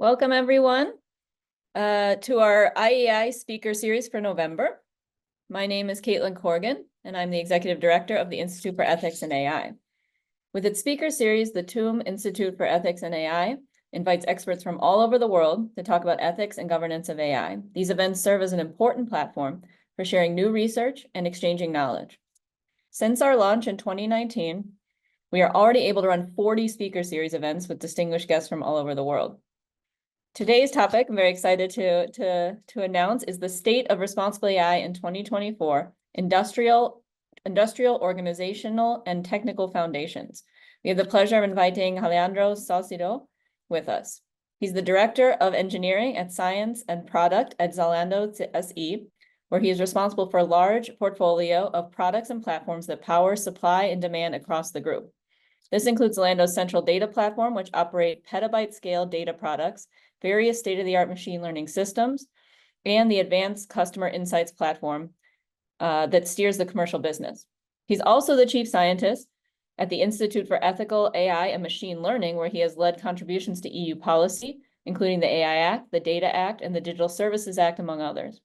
Welcome, everyone, to our IEAI speaker series for November. My name is Caitlin Corrigan, and I'm the Executive Director of the Institute for Ethics and AI. With its speaker series, the TUM Institute for Ethics and AI invites experts from all over the world to talk about ethics and governance of AI. These events serve as an important platform for sharing new research and exchanging knowledge. Since our launch in 2019, we are already able to run 40 speaker series events with distinguished guests from all over the world. Today's topic, I'm very excited to announce, is the state of responsible AI in 2024, industrial, organizational, and technical foundations. We have the pleasure of inviting Alejandro Saucedo with us. He's the Director of Engineering at Science and Product at Zalando SE, where he is responsible for a large portfolio of products and platforms that power supply and demand across the group. This includes Zalando's central data platform, which operate petabyte-scale data products, various state-of-the-art machine learning systems, and the advanced customer insights platform that steers the commercial business. He's also the chief scientist at the Institute for Ethical AI and Machine Learning, where he has led contributions to EU policy, including the AI Act, the Data Act, and the Digital Services Act, among others.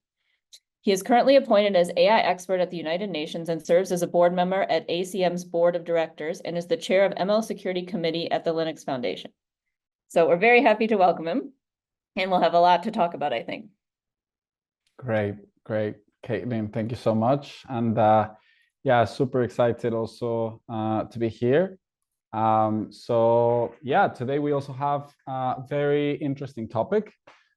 He is currently appointed as AI expert at the United Nations and serves as a board member at ACM's board of directors and is the chair of ML Security Committee at the Linux Foundation. So we're very happy to welcome him, and we'll have a lot to talk about, I think. Great, Caitlin, thank you so much. And yeah, super excited also to be here. So yeah, today we also have a very interesting topic.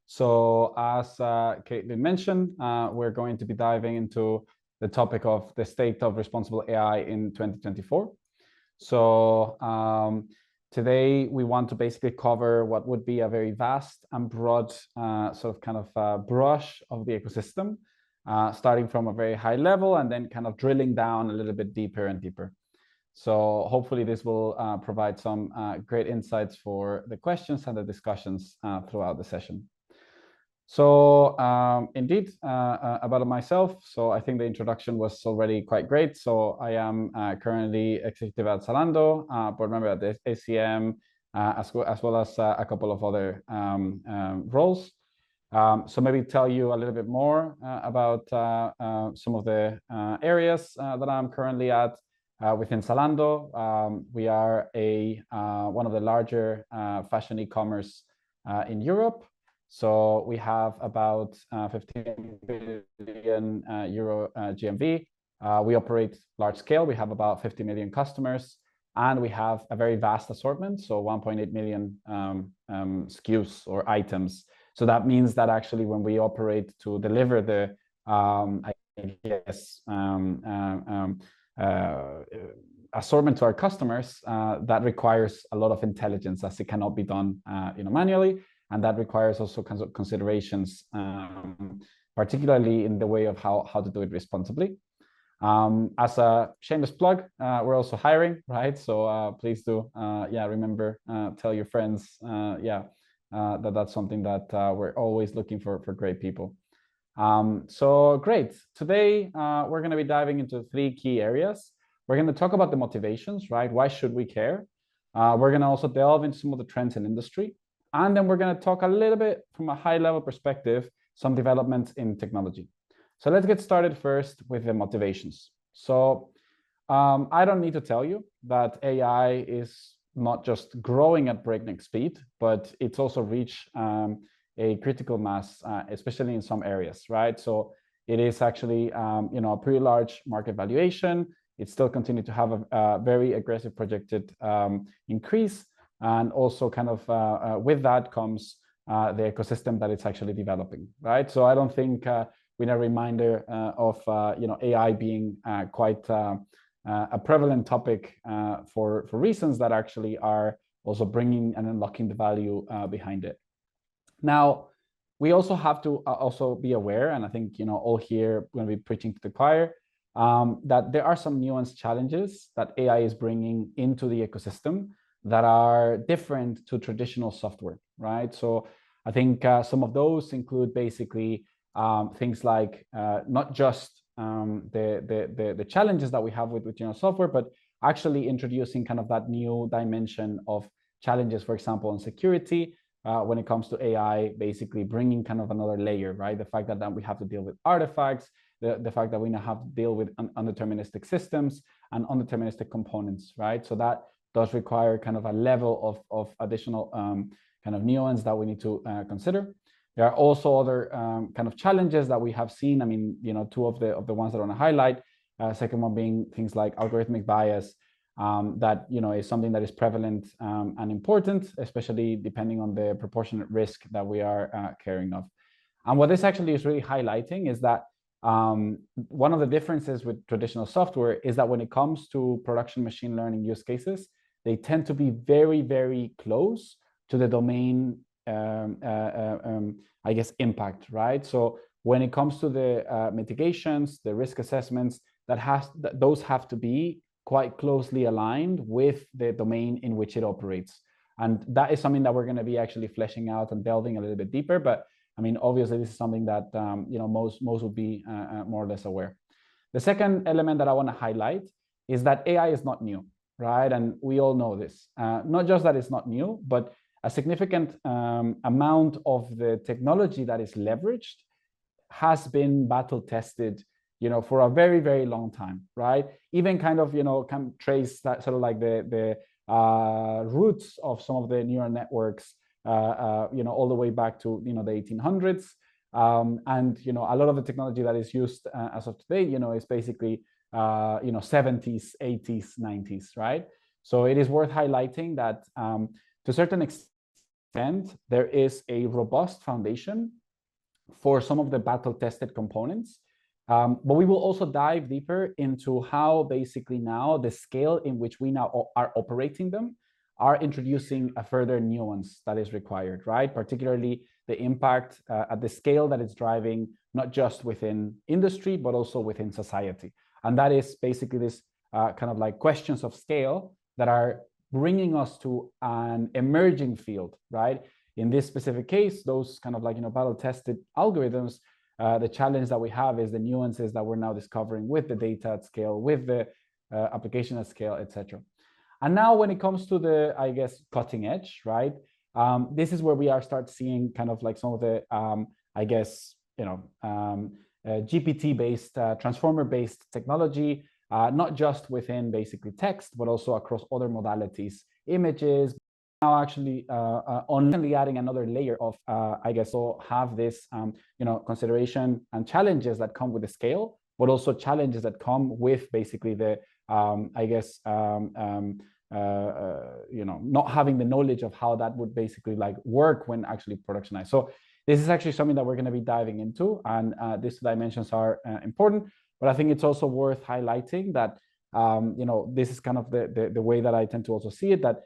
So as Caitlin mentioned, we're going to be diving into the topic of the state of responsible AI in 2024. So today we want to basically cover what would be a very vast and broad sort of kind of brush of the ecosystem, starting from a very high level and then kind of drilling down a little bit deeper and deeper. So hopefully this will provide some great insights for the questions and the discussions throughout the session. So indeed, about myself, so I think the introduction was already quite great. So I am currently executive at Zalando, board member at the ACM, as well as a couple of other roles. So maybe tell you a little bit more about some of the areas that I'm currently at within Zalando. We are one of the larger fashion e-commerce in Europe. So we have about 15 billion euro GMV. We operate large scale. We have about 50 million customers, and we have a very vast assortment. So 1.8 million SKUs or items. So that means that actually when we operate to deliver the, assortment to our customers, that requires a lot of intelligence, as it cannot be done manually. And that requires also kinds of considerations, particularly in the way of how to do it responsibly. As a shameless plug, we're also hiring, right? So please do, remember, tell your friends, that's something that we're always looking for great people. So great. Today, we're going to be diving into 3 key areas. We're going to talk about the motivations, right? Why should we care? We're going to also delve into some of the trends in industry. And then we're going to talk a little bit from a high level perspective, some developments in technology. So let's get started first with the motivations. So I don't need to tell you that AI is not just growing at breakneck speed, but it's also reached a critical mass, especially in some areas, right? So it is actually a pretty large market valuation. It still continues to have a very aggressive projected increase. And also kind of with that comes the ecosystem that it's actually developing, right? So I don't think we need a reminder of AI being quite a prevalent topic for reasons that actually are also bringing and unlocking the value behind it. Now, we also have to also be aware, and I think all here when we're preaching to the choir, that there are some nuanced challenges that AI is bringing into the ecosystem that are different to traditional software, right? So I think some of those include basically things like not just the challenges that we have with general software, but actually introducing kind of that new dimension of challenges, for example, in security, when it comes to AI, basically bringing kind of another layer, right? The fact that we have to deal with artifacts, the fact that we now have to deal with undeterministic systems and undeterministic components, right? So that does require kind of a level of additional kind of nuance that we need to consider. There are also other kind of challenges that we have seen. I mean, you know, two of the ones that I want to highlight. Second one being things like algorithmic bias, that, you know, is something that is prevalent and important, especially depending on the proportionate risk that we are carrying of. And what this actually is really highlighting is that one of the differences with traditional software is that when it comes to production machine learning use cases, they tend to be very, very close to the domain, I guess, impact, right? So when it comes to the mitigations, the risk assessments, those have to be quite closely aligned with the domain in which it operates. And that is something that we're going to be actually fleshing out and delving a little bit deeper. But I mean, obviously, this is something that you know, most would be more or less aware. The second element that I want to highlight is that AI is not new, right? And we all know this. Not just that it's not new, but a significant amount of the technology that is leveraged has been battle tested, you know, for a very, very long time, right? Even kind of, you know, can trace that sort of like the roots of some of the neural networks, you know, all the way back to, you know, the 1800s. And, you know, a lot of the technology that is used as of today, you know, is basically, you know, 70s, 80s, 90s, right? So it is worth highlighting that to a certain extent, there is a robust foundation for some of the battle-tested components. But we will also dive deeper into how basically now the scale in which we now are operating them are introducing a further nuance that is required, right? Particularly the impact at the scale that it's driving, not just within industry, but also within society. And that is basically this kind of like questions of scale that are bringing us to an emerging field, right? In this specific case, those kind of like, you know, battle-tested algorithms, the challenge that we have is the nuances that we're now discovering with the data at scale, with the application at scale, etc. And now when it comes to the, I guess, cutting edge, right? This is where we are start seeing kind of like some of the, I guess, you know, GPT-based, transformer-based technology, not just within basically text, but also across other modalities, images. Now actually only adding another layer of, I guess, so have this, you know, consideration and challenges that come with the scale, but also challenges that come with basically the, I guess, you know, not having the knowledge of how that would basically like work when actually productionized. So this is actually something that we're going to be diving into, and these dimensions are important. But I think it's also worth highlighting that, you know, this is kind of the way that I tend to also see it, that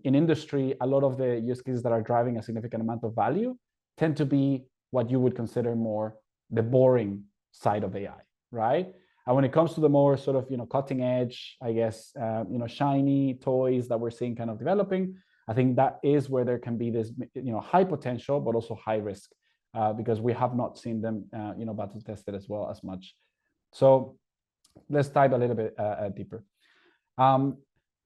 in industry, a lot of the use cases that are driving a significant amount of value tend to be what you would consider more the boring side of AI, right? And when it comes to the more sort of, you know, cutting edge, I guess, you know, shiny toys that we're seeing kind of developing, I think that is where there can be this, you know, high potential, but also high risk, because we have not seen them, you know, battle tested as well as much. So let's dive a little bit deeper.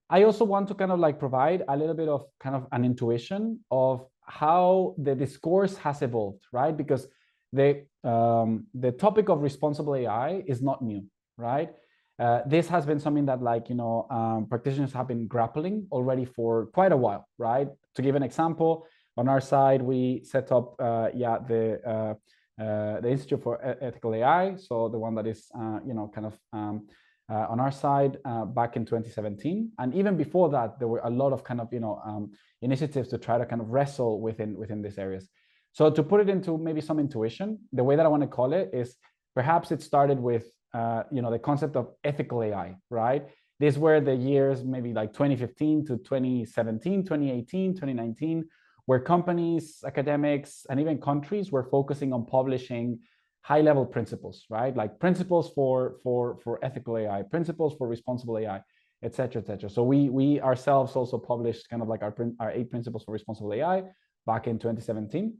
I also want to kind of like provide a little bit of kind of an intuition of how the discourse has evolved, right? Because the topic of responsible AI is not new, right? This has been something that, like, you know, practitioners have been grappling already for quite a while, right? To give an example, on our side, we set up, the Institute for Ethical AI, so the one that is, you know, kind of on our side back in 2017. And even before that, there were a lot of kind of, you know, initiatives to try to kind of wrestle within these areas. So to put it into maybe some intuition, the way that I want to call it is perhaps it started with, you know, the concept of ethical AI, right? These were the years maybe like 2015 to 2017, 2018, 2019, where companies, academics, and even countries were focusing on publishing high-level principles, right? Like principles for ethical AI, principles for responsible AI, et cetera, et cetera. So we ourselves also published kind of like our 8 principles for responsible AI back in 2017.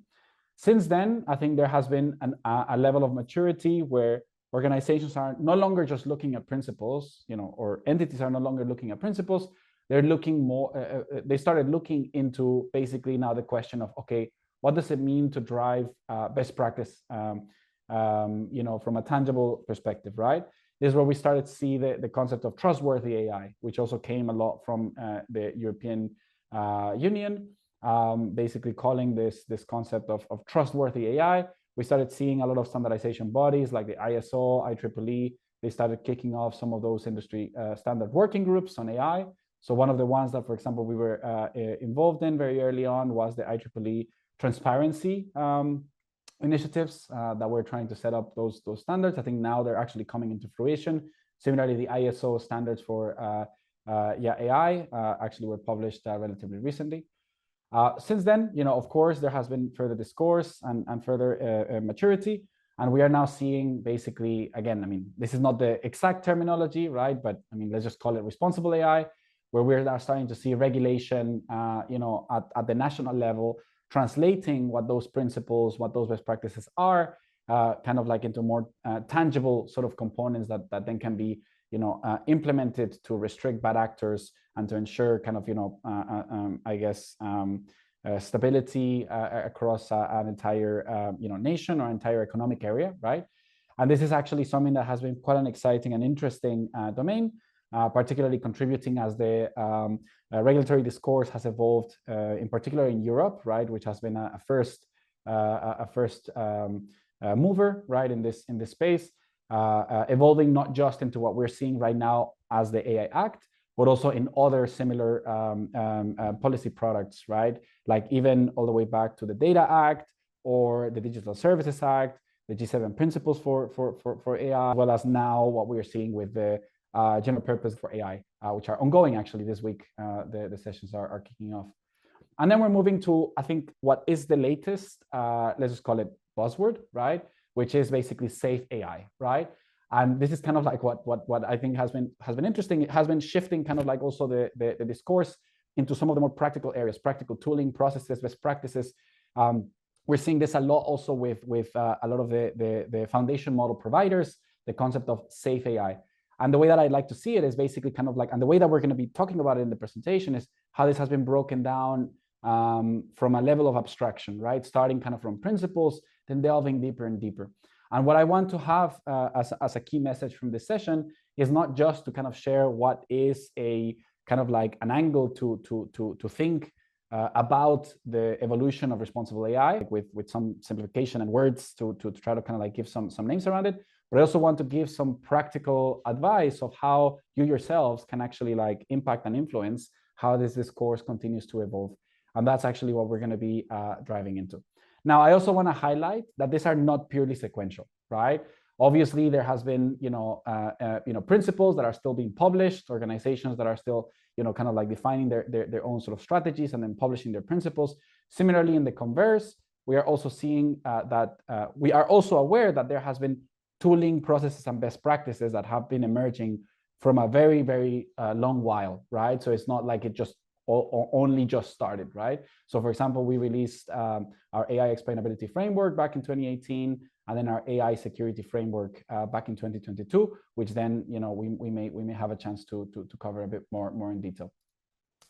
Since then, I think there has been a level of maturity where organizations are no longer just looking at principles, you know, or entities are no longer looking at principles, they're looking more, they started looking into basically now the question of, okay, what does it mean to drive best practice, you know, from a tangible perspective, right? This is where we started to see the concept of trustworthy AI, which also came a lot from the European Union, basically calling this concept of trustworthy AI. We started seeing a lot of standardization bodies like the ISO, IEEE. They started kicking off some of those industry standard working groups on AI. So one of the ones that, for example, we were involved in very early on was the IEEE transparency initiatives that we're trying to set up those standards. I think now they're actually coming into fruition. Similarly, the ISO standards for AI actually were published relatively recently. Since then, you know, of course, there has been further discourse and further maturity. And we are now seeing basically, again, I mean, this is not the exact terminology, right? But I mean, let's just call it responsible AI, where we're now starting to see regulation, you know, at the national level, translating what those principles, what those best practices are, kind of like into more tangible sort of components that then can be, you know, implemented to restrict bad actors and to ensure kind of, you know, I guess, stability across an entire, you know, nation or entire economic area, right? And this is actually something that has been quite an exciting and interesting domain, particularly contributing as the regulatory discourse has evolved, in particular in Europe, right, which has been a first mover, right, in this space, evolving not just into what we're seeing right now as the AI Act, but also in other similar policy products, right? Like even all the way back to the Data Act or the Digital Services Act, the G7 principles for AI, as well as now what we are seeing with the general purpose for AI, which are ongoing actually this week. The sessions are kicking off. And then we're moving to, I think, what is the latest, let's just call it buzzword, right? Which is basically safe AI, right? And this is kind of like what I think has been interesting. It has been shifting kind of like also the discourse into some of the more practical areas, practical tooling, processes, best practices. We're seeing this a lot also with a lot of the foundation model providers, the concept of safe AI. And the way that I'd like to see it is basically kind of like, and the way that we're going to be talking about it in the presentation is how this has been broken down from a level of abstraction, right? Starting kind of from principles, then delving deeper and deeper. And what I want to have as a key message from this session is not just to kind of share what is a kind of like an angle to think about the evolution of responsible AI with some simplification and words to try to kind of like give some names around it. But I also want to give some practical advice of how you yourselves can actually like impact and influence how this course continues to evolve. And that's actually what we're going to be driving into. Now, I also want to highlight that these are not purely sequential, right? Obviously, there has been, principles that are still being published, organizations that are still, kind of like defining their own sort of strategies and then publishing their principles. Similarly, in the converse, we are also seeing that we are also aware that there has been tooling processes and best practices that have been emerging from a very, very long while, right? So it's not like it just only just started, right? So for example, we released our AI explainability framework back in 2018, and then our AI security framework back in 2022, which then we may have a chance to cover a bit more in detail.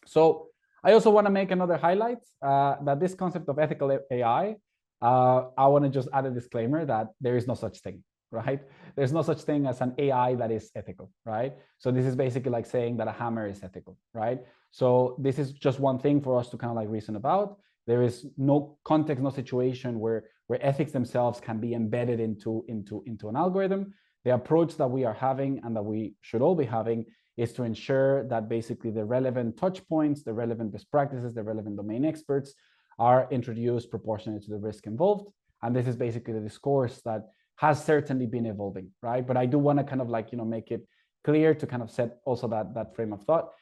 So I also want to make another highlight that this concept of ethical AI, I want to just add a disclaimer that there is no such thing, right? There's no such thing as an AI that is ethical, right? So this is basically like saying that a hammer is ethical, right? So this is just one thing for us to kind of like reason about. There is no context, no situation where ethics themselves can be embedded into an algorithm. The approach that we are having and that we should all be having is to ensure that basically the relevant touch points, the relevant best practices, the relevant domain experts are introduced proportionate to the risk involved. And this is basically the discourse that has certainly been evolving, right? But I do want to kind of like, make it clear to kind of set also that frame of thought.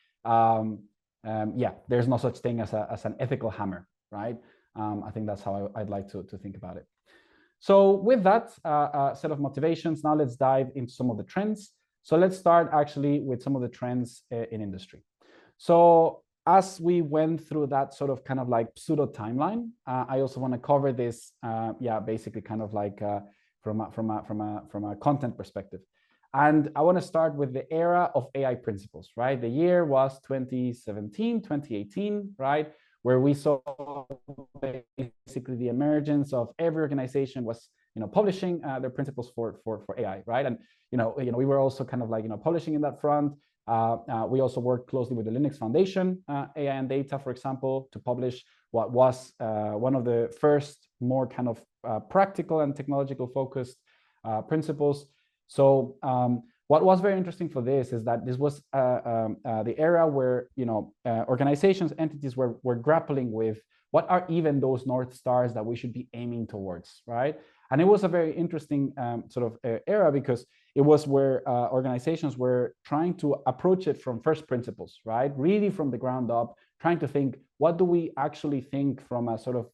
There's no such thing as an ethical hammer, right? I think that's how I'd like to think about it. So with that set of motivations, now let's dive into some of the trends. So let's start actually with some of the trends in industry. So as we went through that sort of kind of like pseudo timeline, I also want to cover this, basically kind of like from a content perspective. And I want to start with the era of AI principles, right? The year was 2017, 2018, right? Where we saw basically the emergence of every organization was, publishing their principles for AI, right? And we were also kind of like, publishing in that front. We also worked closely with the Linux Foundation, AI and Data, for example, to publish what was one of the first more kind of practical and technological focused principles. So what was very interesting for this is that this was the era where organizations, entities were grappling with what are even those North Stars that we should be aiming towards, right? And it was a very interesting sort of era because it was where organizations were trying to approach it from first principles, right? Really from the ground up, trying to think, what do we actually think from a sort of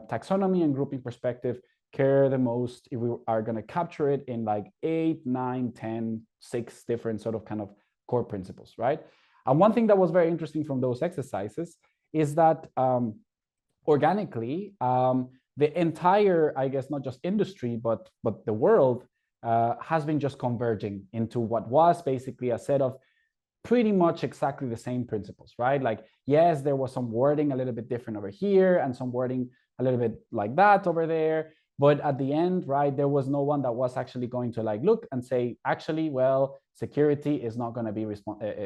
taxonomy and grouping perspective care the most if we are going to capture it in like 8, 9, 10, 6 different sort of kind of core principles, right? And one thing that was very interesting from those exercises is that organically, the entire, I guess, not just industry, but the world has been just converging into what was basically a set of pretty much exactly the same principles, right? Like, yes, there was some wording a little bit different over here and some wording a little bit like that over there. But at the end, right, there was no one that was actually going to like look and say, actually, well, security is not going to be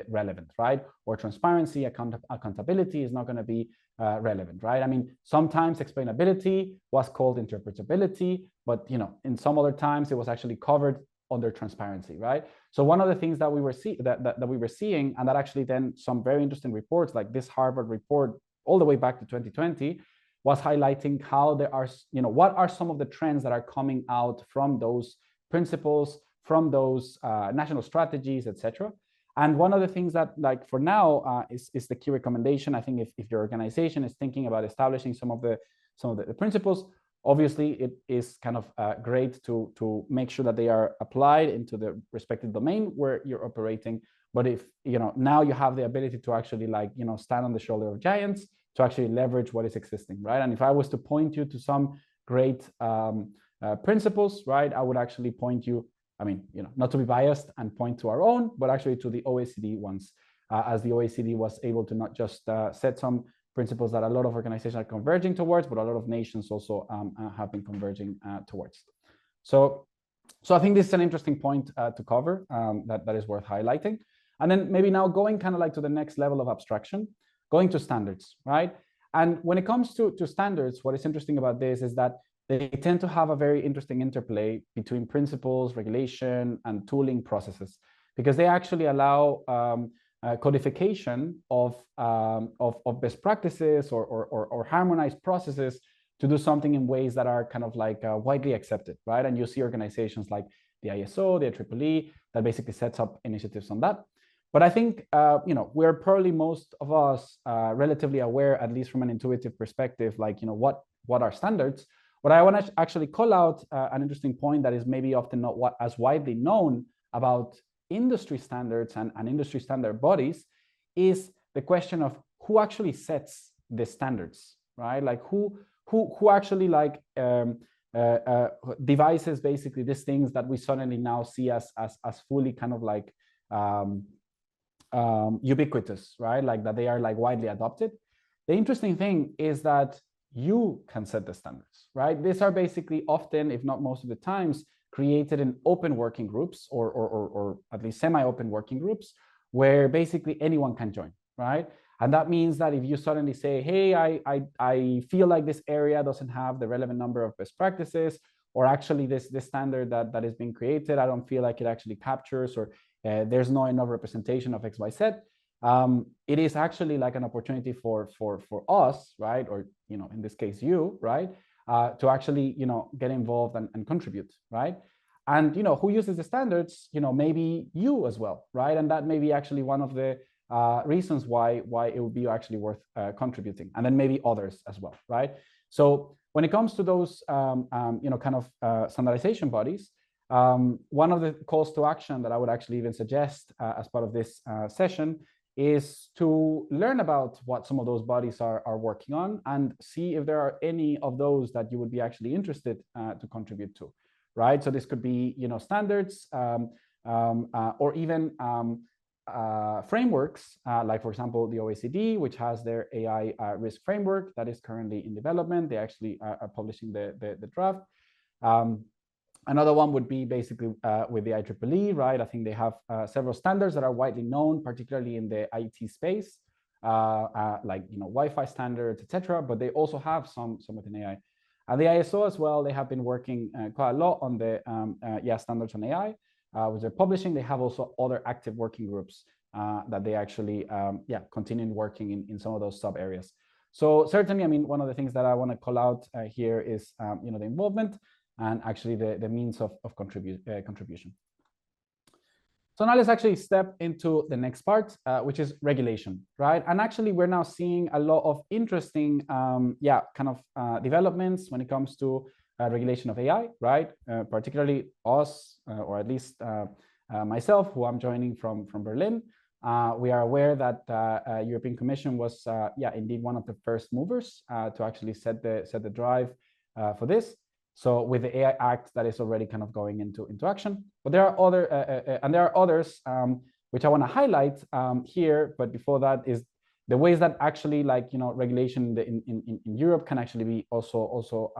relevant, right? Or transparency, accountability is not going to be relevant, right? I mean, sometimes explainability was called interpretability, but in some other times it was actually covered under transparency, right? So one of the things that we were seeing, and that actually then some very interesting reports like this Harvard report all the way back to 2020 was highlighting how there are, what are some of the trends that are coming out from those principles, from those national strategies, etc. And one of the things that, like for now, is the key recommendation. I think if your organization is thinking about establishing some of the principles, obviously it is kind of great to make sure that they are applied into the respective domain where you're operating. But if now you have the ability to actually stand on the shoulder of giants, to actually leverage what is existing, right? And if I was to point you to some great principles, right, I would actually point you, I mean, not to be biased and point to our own, but actually to the OECD ones, as the OECD was able to not just set some principles that a lot of organizations are converging towards, but a lot of nations also have been converging towards. So I think this is an interesting point to cover that is worth highlighting. And then maybe now going kind of like to the next level of abstraction, going to standards, right? And when it comes to standards, what is interesting about this is that they tend to have a very interesting interplay between principles, regulation, and tooling processes, because they actually allow codification of best practices or harmonized processes to do something in ways that are kind of like widely accepted, right? And you see organizations like the ISO, the IEEE, that basically sets up initiatives on that. But I think, we're probably most of us relatively aware, at least from an intuitive perspective, like, what are standards? But I want to actually call out an interesting point that is maybe often not as widely known about industry standards and industry standard bodies is the question of who actually sets the standards, right? Like who actually devises basically these things that we suddenly now see as fully kind of like ubiquitous, right? Like that they are like widely adopted. The interesting thing is that you can set the standards, right? These are basically often, if not most of the times, created in open working groups or at least semi-open working groups where basically anyone can join, right? And that means that if you suddenly say, hey, I feel like this area doesn't have the relevant number of best practices, or actually this standard that is being created, I don't feel like it actually captures, or there's not enough representation of XYZ. It is actually like an opportunity for us, right? Or, in this case, you, right? To actually, get involved and contribute, right? And, who uses the standards, maybe you as well, right? And that may be actually one of the reasons why it would be actually worth contributing, and then maybe others as well, right? So when it comes to those, kind of standardization bodies, one of the calls to action that I would actually even suggest as part of this session is to learn about what some of those bodies are working on and see if there are any of those that you would be actually interested to contribute to, right? So this could be, standards, or even frameworks, like for example, the OECD, which has their AI risk framework that is currently in development. They actually are publishing the draft. Another one would be basically with the IEEE, right? I think they have several standards that are widely known, particularly in the IT space, like Wi-Fi standards, etc. But they also have some within AI. And the ISO as well, they have been working quite a lot on the standards on AI, which they're publishing. They have also other active working groups that they actually continue working in some of those sub areas. So certainly, I mean, one of the things that I want to call out here is the involvement and actually the means of contribution. So now let's actually step into the next part, which is regulation, right? And actually, we're now seeing a lot of interesting, developments when it comes to regulation of AI, right? Particularly us, or at least myself, who I'm joining from Berlin. We are aware that European Commission was, indeed one of the first movers to actually set the drive for this. So with the AI Act that is already kind of going into action, but there are others which I want to highlight here. But before that is the ways that actually regulation in Europe can actually be also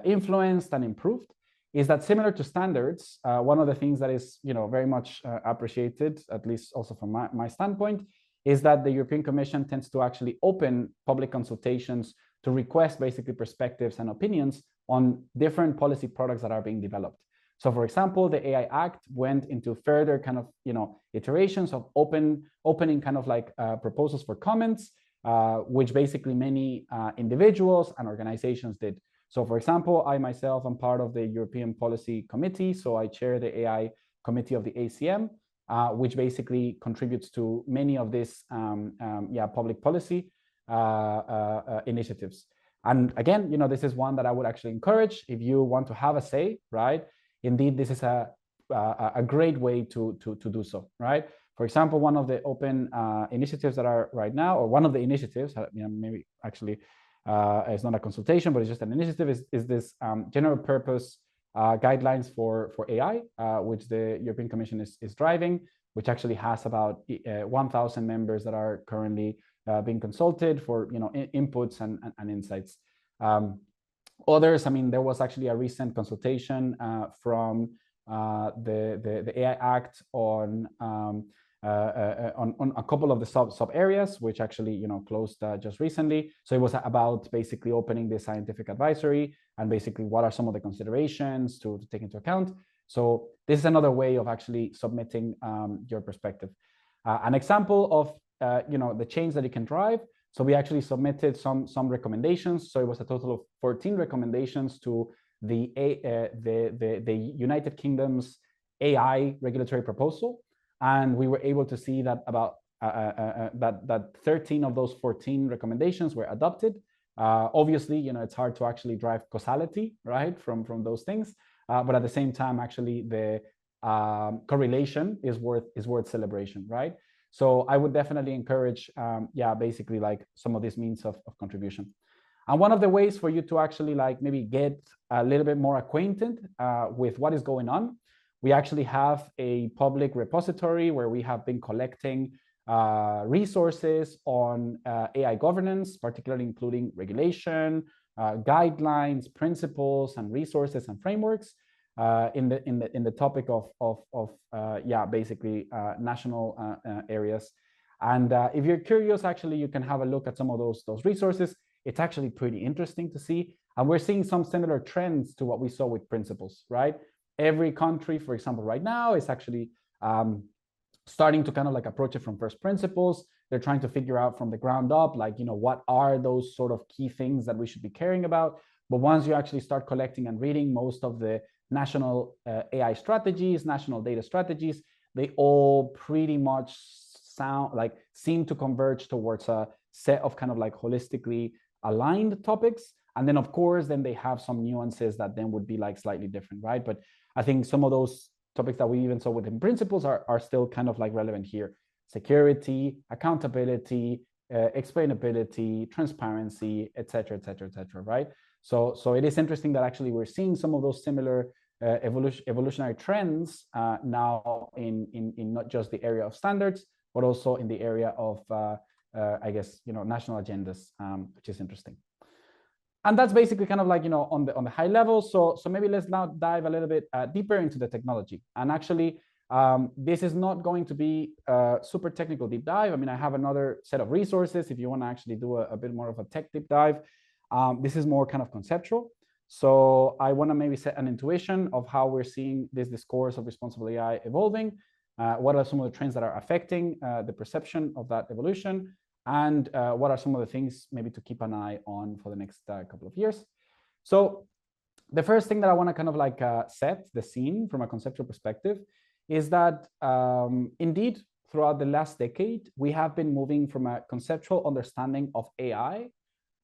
influenced and improved. Is that similar to standards? One of the things that is very much appreciated, at least also from my standpoint, is that the European Commission tends to actually open public consultations to request basically perspectives and opinions on different policy products that are being developed. So for example, the AI Act went into further kind of, iterations of opening kind of like proposals for comments, which basically many individuals and organizations did. So for example, I myself am part of the European Policy Committee. So I chair the AI Committee of the ACM, which basically contributes to many of these public policy initiatives. And again, this is one that I would actually encourage if you want to have a say, right? Indeed, this is a great way to do so, right? For example, one of the open initiatives that are right now, or one of the initiatives, maybe actually it's not a consultation, but it's just an initiative, is this general purpose guidelines for AI, which the European Commission is driving, which actually has about 1,000 members that are currently being consulted for inputs and insights. Others, I mean, there was actually a recent consultation from the AI Act on a couple of the sub areas, which actually closed just recently. So it was about basically opening the scientific advisory and basically what are some of the considerations to take into account. So this is another way of actually submitting your perspective. An example of the change that it can drive. So we actually submitted some recommendations. So it was a total of 14 recommendations to the United Kingdom's AI regulatory proposal, and we were able to see that about that 13 of those 14 recommendations were adopted. Obviously, it's hard to actually drive causality, right, from those things, but at the same time, actually, the correlation is worth celebration, right? So I would definitely encourage, basically like some of these means of contribution. And one of the ways for you to actually maybe get a little bit more acquainted with what is going on, we actually have a public repository where we have been collecting resources on AI governance, particularly including regulation, guidelines, principles, and resources and frameworks. In the topic of basically national areas. And if you're curious, actually, you can have a look at some of those resources. It's actually pretty interesting to see. And we're seeing some similar trends to what we saw with principles, right? Every country, for example, right now is actually starting to kind of approach it from first principles. They're trying to figure out from the ground up, what are those sort of key things that we should be caring about. But once you actually start collecting and reading most of the national AI strategies, national data strategies, they all pretty much seem to converge towards a set of kind of holistically aligned topics. And then of course, then they have some nuances that then would be slightly different, right? But I think some of those topics that we even saw within principles are still kind of relevant here. Security, accountability, explainability, transparency, et cetera, right? So it is interesting that actually we're seeing some of those similar evolutionary trends now in not just the area of standards, but also in the area of, I guess, national agendas, which is interesting. And that's basically kind of like, on the high level. So maybe let's now dive a little bit deeper into the technology. And actually, this is not going to be a super technical deep dive. I mean, I have another set of resources if you want to actually do a bit more of a tech deep dive. This is more kind of conceptual. So I want to maybe set an intuition of how we're seeing this discourse of responsible AI evolving. What are some of the trends that are affecting the perception of that evolution? And what are some of the things maybe to keep an eye on for the next couple of years? So the first thing that I want to kind of like set the scene from a conceptual perspective is that indeed, throughout the last decade, we have been moving from a conceptual understanding of AI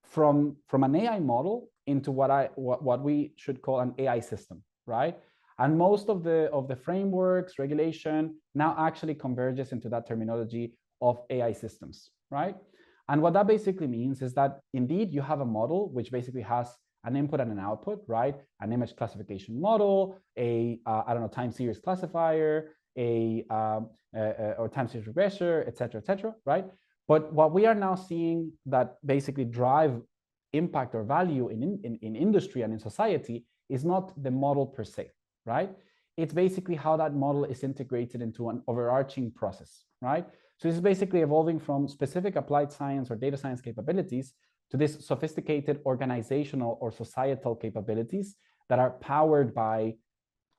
from an AI model into what we should call an AI system, right? And most of the frameworks, regulation now actually converges into that terminology of AI systems, right? And what that basically means is that indeed you have a model which basically has an input and an output, right? An image classification model, I don't know, time series classifier, or time series regressor, et cetera, right? But what we are now seeing that basically drive impact or value in industry and in society is not the model per se, right? It's basically how that model is integrated into an overarching process, right? So this is basically evolving from specific applied science or data science capabilities to this sophisticated organizational or societal capabilities that are powered by,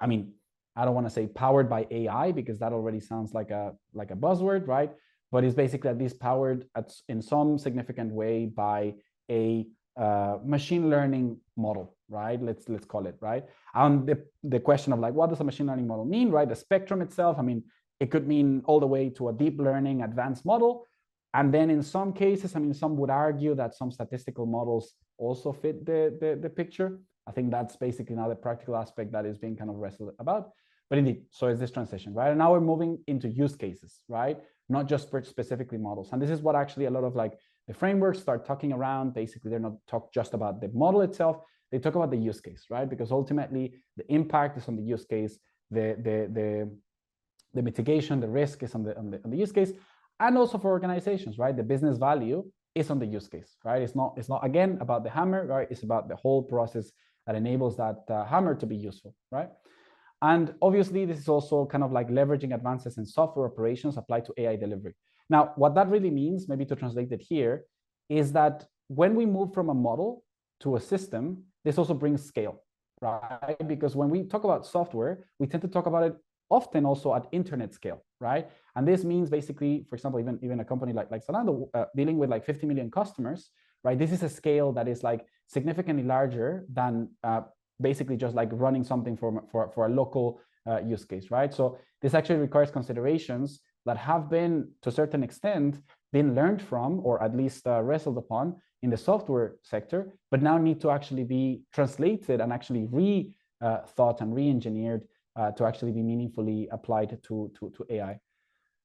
I mean, I don't want to say powered by AI because that already sounds like a buzzword, right? But it's basically at least powered in some significant way by a machine learning model, right? Let's call it, right? The question of like, what does a machine learning model mean, right? The spectrum itself, I mean, it could mean all the way to a deep learning advanced model. And then in some cases, I mean, some would argue that some statistical models also fit the picture. I think that's basically now the practical aspect that is being kind of wrestled about. But indeed, so is this transition, right? And now we're moving into use cases, right? Not just specifically models. And this is what actually a lot of like the frameworks start talking around. Basically, they're not talk just about the model itself. They talk about the use case, right? Because ultimately the impact is on the use case, the mitigation, the risk is on the use case, and also for organizations, right? The business value is on the use case, right? It's not again about the hammer, right? It's about the whole process that enables that hammer to be useful, right? And obviously, this is also kind of like leveraging advances in software operations applied to AI delivery. Now, what that really means, maybe to translate it here, is that when we move from a model to a system, this also brings scale, right? Because when we talk about software, we tend to talk about it often also at internet scale, right? And this means basically, for example, even a company like Zalando dealing with like 50 million customers, right? This is a scale that is like significantly larger than basically just like running something for a local use case, right? So this actually requires considerations that have been, to a certain extent, been learned from, or at least wrestled upon in the software sector, but now need to actually be translated and actually re-thought and re-engineered to actually be meaningfully applied to AI.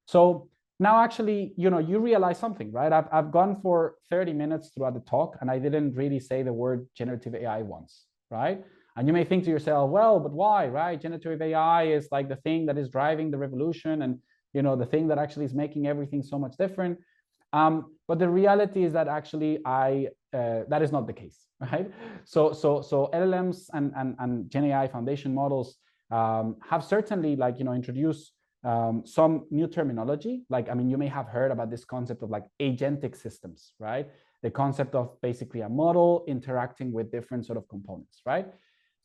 So now actually, you realize something, right? I've gone for 30 minutes throughout the talk, and I didn't really say the word generative AI once, right? And you may think to yourself, well, but why, right? Generative AI is like the thing that is driving the revolution and, the thing that actually is making everything so much different. But the reality is that actually that is not the case, right? So LLMs and Gen AI foundation models have certainly introduced some new terminology. Like, I mean, you may have heard about this concept of like agentic systems, right? The concept of basically a model interacting with different sort of components, right?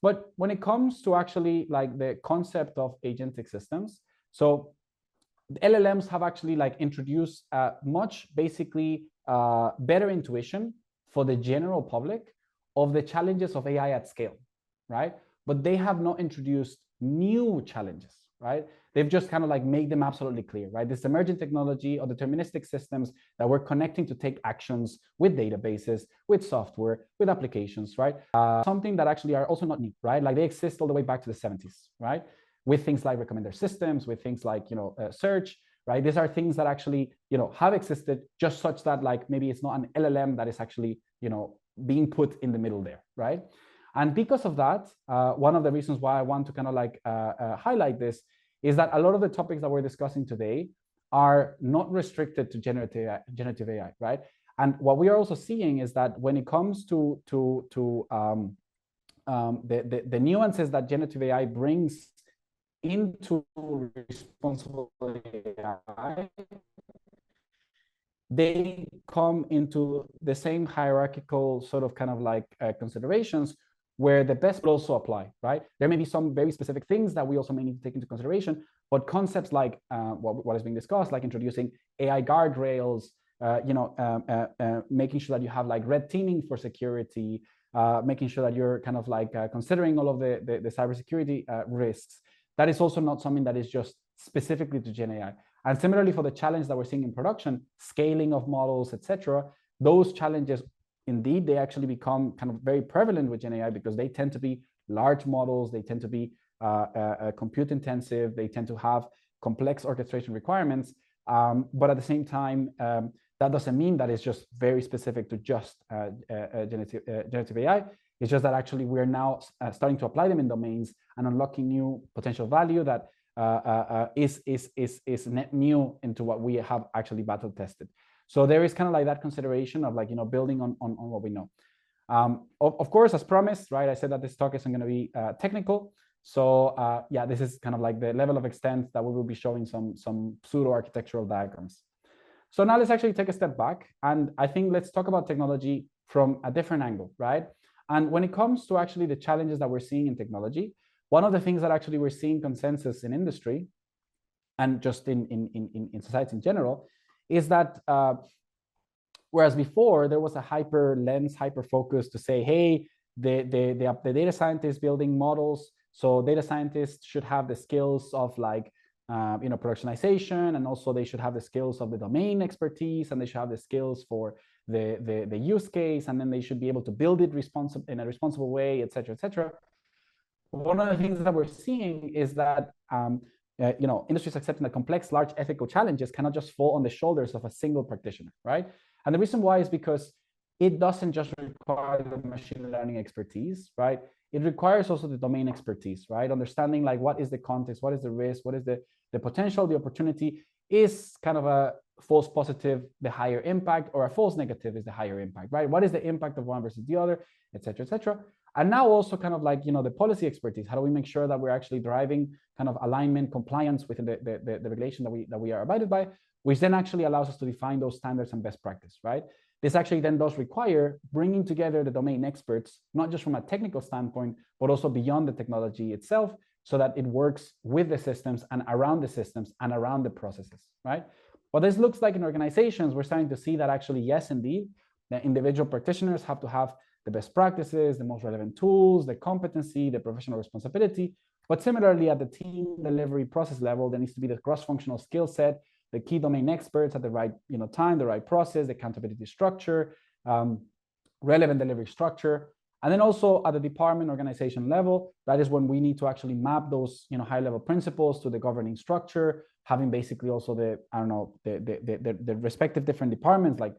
But when it comes to actually like the concept of agentic systems, so the LLMs have actually like introduced much basically better intuition for the general public of the challenges of AI at scale, right? But they have not introduced new challenges, right? They've just kind of like made them absolutely clear, right? This emergent technology or deterministic systems that we're connecting to take actions with databases, with software, with applications, right? Something that actually are also not new, right? Like they exist all the way back to the 70s, right? With things like recommender systems, with things like, search, right? These are things that actually, have existed just such that like maybe it's not an LLM that is actually, being put in the middle there, right? And because of that, one of the reasons why I want to kind of like highlight this is that a lot of the topics that we're discussing today are not restricted to generative AI, right? And what we are also seeing is that when it comes to the nuances that generative AI brings into responsible AI, they come into the same hierarchical sort of kind of like considerations where the best will also apply, right? There may be some very specific things that we also may need to take into consideration, but concepts like what is being discussed, like introducing AI guardrails, making sure that you have like red teaming for security, making sure that you're kind of like considering all of the cybersecurity risks. That is also not something that is just specifically to Gen AI. And similarly, for the challenge that we're seeing in production, scaling of models, etc., those challenges, indeed, they actually become kind of very prevalent with Gen AI because they tend to be large models, they tend to be compute intensive, they tend to have complex orchestration requirements. But at the same time, that doesn't mean that it's just very specific to just generative AI. It's just that actually we're now starting to apply them in domains and unlocking new potential value that is net new into what we have actually battle tested. So there is kind of like that consideration of like, building on what we know. Of course, as promised, right, I said that this talk isn't going to be technical. So yeah, this is kind of like the level of extent that we will be showing some pseudo architectural diagrams. So now let's actually take a step back. And I think let's talk about technology from a different angle, right? And when it comes to actually the challenges that we're seeing in technology, one of the things that actually we're seeing consensus in industry and just in society in general is that whereas before there was a hyper focus to say, hey, the data scientists building models, so data scientists should have the skills of like productionization, and also they should have the skills of the domain expertise, and they should have the skills for the use case, and then they should be able to build it in a responsible way, et cetera. One of the things that we're seeing is that industries accepting that complex, large ethical challenges cannot just fall on the shoulders of a single practitioner, right? And the reason why is because it doesn't just require the machine learning expertise, right? It requires also the domain expertise, right? Understanding like what is the context, what is the risk, what is the potential, the opportunity. Is kind of a false positive the higher impact, or a false negative is the higher impact, right? What is the impact of one versus the other, et cetera. And now also kind of like, the policy expertise. How do we make sure that we're actually driving kind of alignment, compliance within the regulation that we are abided by, which then actually allows us to define those standards and best practice, right? This actually then does require bringing together the domain experts, not just from a technical standpoint, but also beyond the technology itself, so that it works with the systems and around the systems and around the processes, right? What this looks like in organizations, we're starting to see that actually, yes, indeed, the individual practitioners have to have the best practices, the most relevant tools, the competency, the professional responsibility. But similarly, at the team delivery process level, there needs to be the cross-functional skill set, the key domain experts at the right time, the right process, the accountability structure, relevant delivery structure. And then also at the department organization level, that is when we need to actually map those high-level principles to the governing structure, having basically also the respective different departments like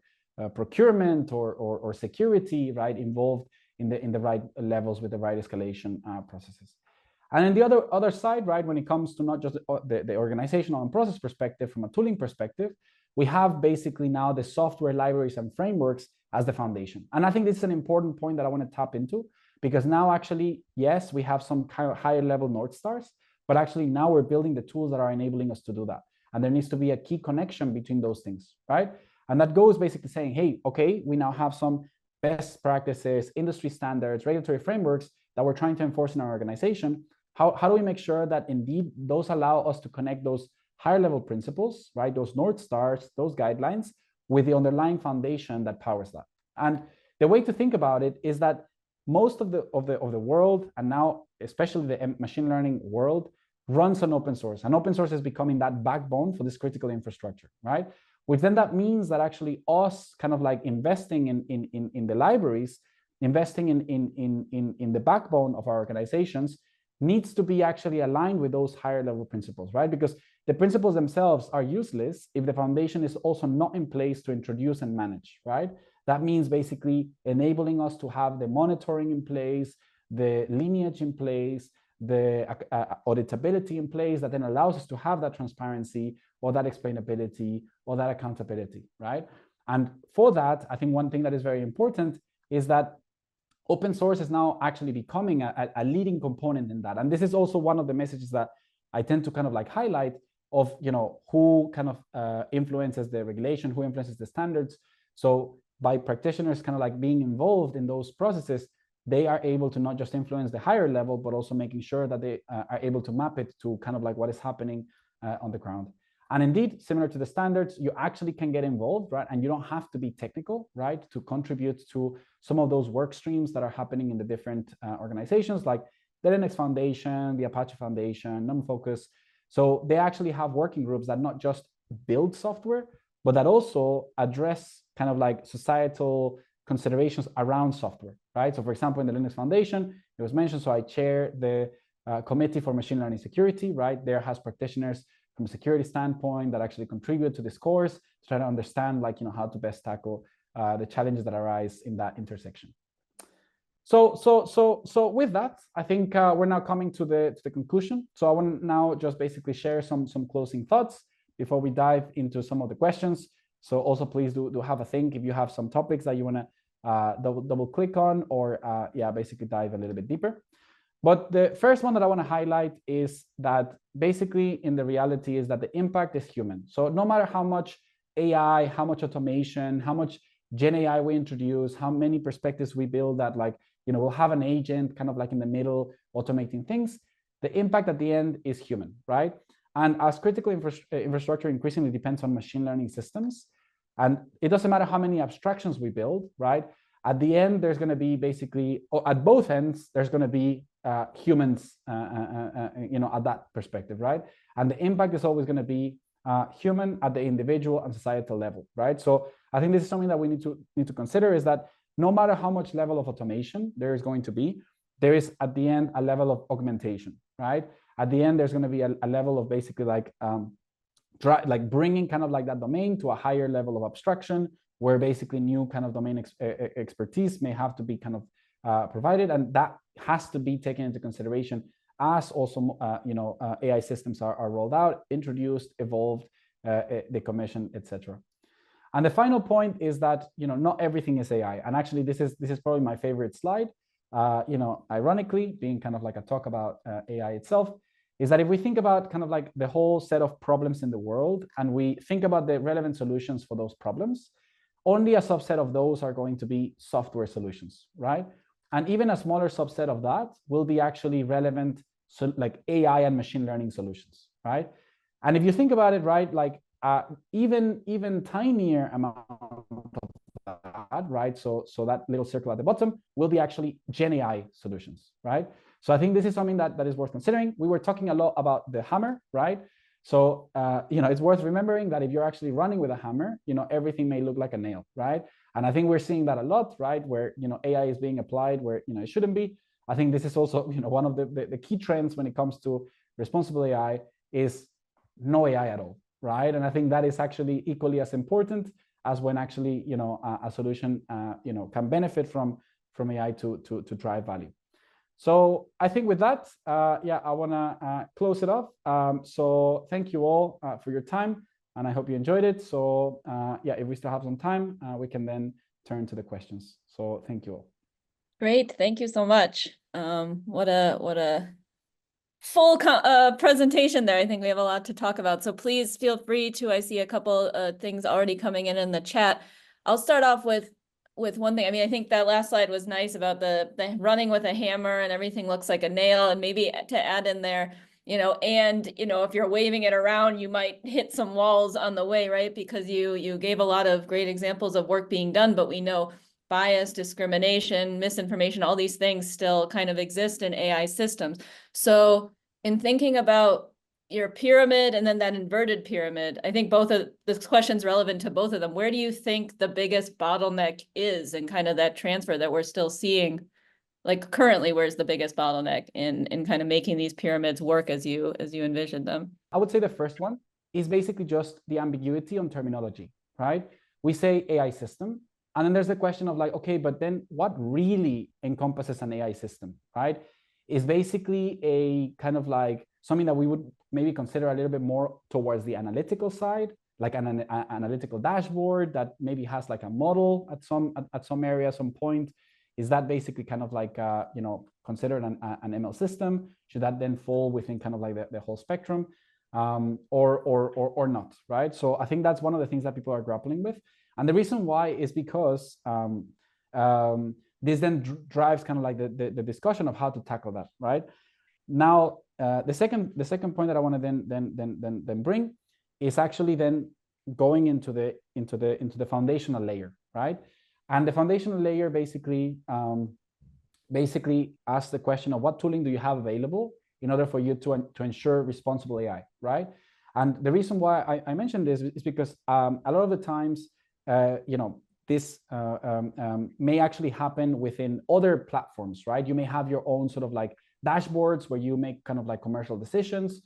procurement or security, right, involved in the right levels with the right escalation processes. And then the other side, right, when it comes to not just the organizational and process perspective, from a tooling perspective, we have basically now the software libraries and frameworks as the foundation. And I think this is an important point that I want to tap into, because now actually, yes, we have some kind of higher level North Stars, but actually now we're building the tools that are enabling us to do that. And there needs to be a key connection between those things, right? And that goes basically saying, hey, okay, we now have some best practices, industry standards, regulatory frameworks that we're trying to enforce in our organization. How do we make sure that indeed those allow us to connect those higher level principles, right? Those North Stars, those guidelines, with the underlying foundation that powers that. And the way to think about it is that most of the world, and now especially the machine learning world, runs on open source. And open source is becoming that backbone for this critical infrastructure, right? Which then that means that actually us kind of like investing in the libraries, investing in the backbone of our organizations, needs to be actually aligned with those higher level principles, right? Because the principles themselves are useless if the foundation is also not in place to introduce and manage, right? That means basically enabling us to have the monitoring in place, the lineage in place, the auditability in place that then allows us to have that transparency or that explainability or that accountability, right? And for that, I think one thing that is very important is that open source is now actually becoming a leading component in that. And this is also one of the messages that I tend to kind of like highlight of, you know, who kind of influences the regulation, who influences the standards. So by practitioners kind of like being involved in those processes, they are able to not just influence the higher level, but also making sure that they are able to map it to kind of like what is happening on the ground. And indeed, similar to the standards, you actually can get involved, right? And you don't have to be technical, right, to contribute to some of those work streams that are happening in the different organizations, like the Linux Foundation, the Apache Foundation, NumFocus. So they actually have working groups that not just build software, but that also address kind of like societal considerations around software, right? So for example, in the Linux Foundation, it was mentioned, so I chair the Committee for Machine Learning Security, right? There has practitioners from a security standpoint that actually contribute to this course to try to understand, like, you know, how to best tackle the challenges that arise in that intersection. So with that, I think we're now coming to the conclusion. So I want to now just basically share some closing thoughts before we dive into some of the questions. So also please do have a think if you have some topics that you want to double click on, or yeah, basically dive a little bit deeper. But the first one that I want to highlight is that basically in the reality is that the impact is human. So no matter how much AI, how much automation, how much Gen AI we introduce, how many perspectives we build that, like, you know, we'll have an agent kind of like in the middle automating things, the impact at the end is human, right? And as critical infrastructure increasingly depends on machine learning systems, and it doesn't matter how many abstractions we build, right? At the end, there's going to be basically, at both ends, there's going to be humans, you know, at that perspective, right? And the impact is always going to be human at the individual and societal level, right? So I think this is something that we need to consider, is that no matter how much level of automation there is going to be, there is at the end a level of augmentation, right? At the end, there's going to be a level of basically like bringing kind of like that domain to a higher level of abstraction, where basically new kind of domain expertise may have to be kind of provided, and that has to be taken into consideration as also you know, AI systems are rolled out, introduced, evolved, decommissioned, etc. And the final point is that, you know, not everything is AI, and actually this is probably my favorite slide. You know, ironically, being kind of like a talk about AI itself, is that if we think about kind of like the whole set of problems in the world, and we think about the relevant solutions for those problems, only a subset of those are going to be software solutions, right? And even a smaller subset of that will be actually relevant, so like AI and machine learning solutions, right? And if you think about it, right, like even tinier amount of that, right? So that little circle at the bottom will be actually Gen AI solutions, right? So I think this is something that is worth considering. We were talking a lot about the hammer, right? So, you know, it's worth remembering that if you're actually running with a hammer, you know, everything may look like a nail, right? And I think we're seeing that a lot, right? Where, you know, AI is being applied where, you know, it shouldn't be. I think this is also, you know, one of the key trends when it comes to responsible AI is no AI at all, right? And I think that is actually equally as important as when actually, you know, a solution, you know, can benefit from AI to drive value. So I think with that, yeah, I want to close it off. So thank you all for your time, and I hope you enjoyed it. So yeah, if we still have some time, we can then turn to the questions. So thank you all. Great, thank you so much. What a full presentation there. I think we have a lot to talk about. So please feel free to, I see a couple things already coming in the chat. I'll start off with one thing. I mean, I think that last slide was nice about the running with a hammer and everything looks like a nail, and maybe to add in there, you know, and, you know, if you're waving it around, you might hit some walls on the way, right? Because you gave a lot of great examples of work being done, but we know bias, discrimination, misinformation, all these things still kind of exist in AI systems. So in thinking about your pyramid and then that inverted pyramid, I think both of this question's relevant to both of them. Where do you think the biggest bottleneck is in kind of that transfer that we're still seeing? Like currently, where's the biggest bottleneck in kind of making these pyramids work as you envision them? I would say the first one is basically just the ambiguity on terminology, right? We say AI system, And then there's the question of like, okay, but then what really encompasses an AI system, right? Is basically a kind of like something that we would maybe consider a little bit more towards the analytical side, like an analytical dashboard that maybe has like a model at some area, some point. Is that basically kind of like considered an ML system? Should that then fall within kind of like the whole spectrum, or not, right? So I think that's one of the things that people are grappling with. And the reason why is because this then drives kind of like the discussion of how to tackle that, right? Now, the second point that I want to then bring is actually then going into the foundational layer, right? And the foundational layer basically asks the question of what tooling do you have available in order for you to ensure responsible AI, right? And the reason why I mentioned this is because a lot of the times, this may actually happen within other platforms, right? You may have your own sort of like dashboards where you make kind of like commercial decisions.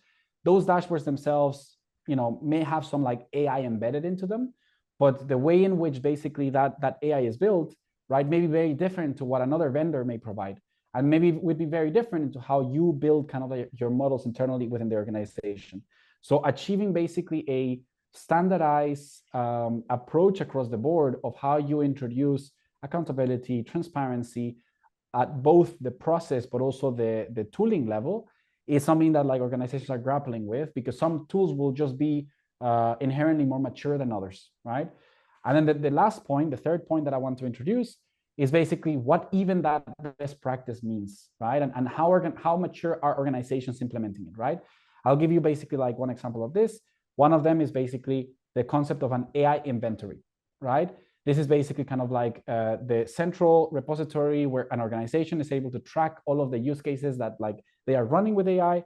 Those dashboards themselves, may have some like AI embedded into them, but the way in which basically that AI is built, right, may be very different to what another vendor may provide, and maybe would be very different into how you build kind of like your models internally within the organization. So achieving basically a standardized approach across the board of how you introduce accountability, transparency at both the process but also the tooling level is something that like organizations are grappling with, because some tools will just be inherently more mature than others, right? And then the last point, the third point that I want to introduce is basically what even that best practice means, right? And how mature are organizations implementing it, right? I'll give you basically like one example of this. One of them is basically the concept of an AI inventory, right? This is basically kind of like the central repository where an organization is able to track all of the use cases that like they are running with AI.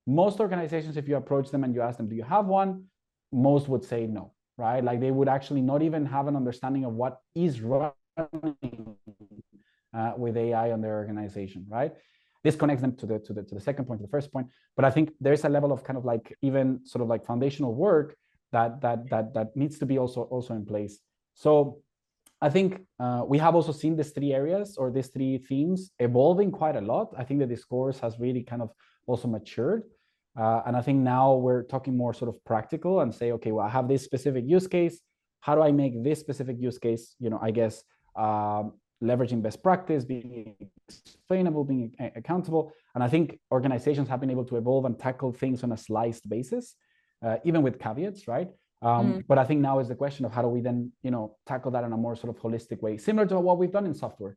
Most organizations, if you approach them and you ask them, do you have one? Most would say no, right? Like they would actually not even have an understanding of what is running with AI on their organization, right? This connects them to the second point, to the first point. But I think there's a level of kind of like even sort of like foundational work that needs to be also in place. So I think we have also seen these three areas or these three themes evolving quite a lot. I think the discourse has really kind of also matured. And I think now we're talking more sort of practical and say, okay, well, I have this specific use case. How do I make this specific use case, I guess, leveraging best practice, being explainable, being accountable. And I think organizations have been able to evolve and tackle things on a sliced basis, even with caveats, right? But I think now is the question of how do we then, tackle that in a more sort of holistic way, similar to what we've done in software.